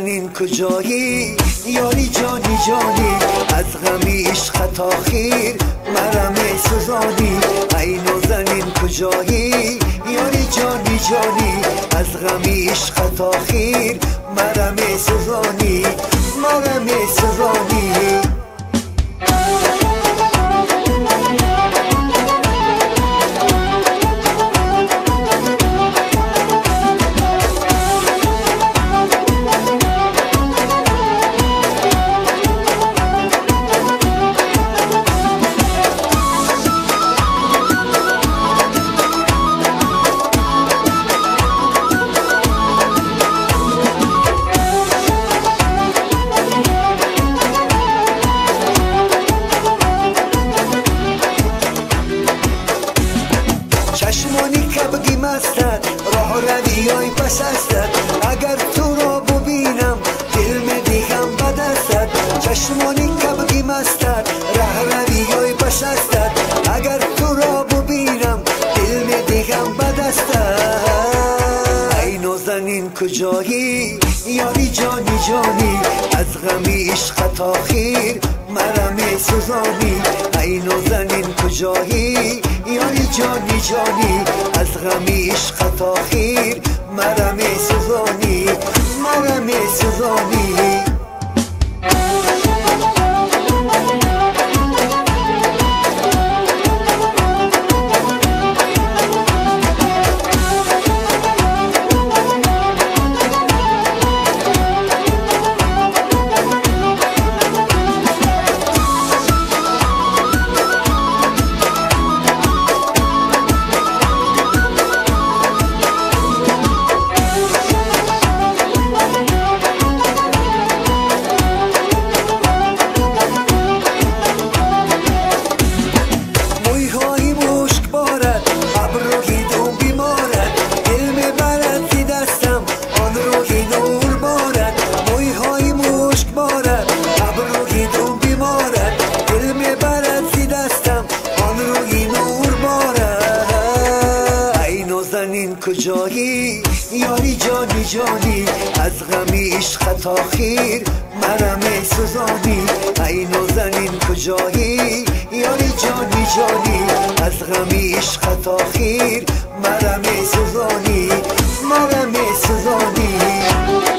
نازنین کجایی یاری جانی جانی از غمی عشق تاخیر مرم سوزانی ای نازنین کجایی یاری جانی جانی از غمی عشق تاخیر مرم سوزانی مرم سوزانی چشمانی کبگی مستد راه رویای پس استد اگر تو را ببینم دل می دیگم بد استد چشمانی کبگی مستد راه رویای پس استد اگر تو را ببینم دل می دیگم بد استد ای نازنین کجایی یاری جانی جانی از غمی عشق تاخیر مرم سوزانی ای نازنین کجایی یاری جانی جانی از غمی عشق تاخیر مرم سوزانی مرم سوزانی کجایی یاری جانی جانی از غمی عشق تاخیر مرم سوزانی ای نازنین کجایی یاری جانی جانی از غمی عشق تاخیر مرم سوزانی مرم سوزانی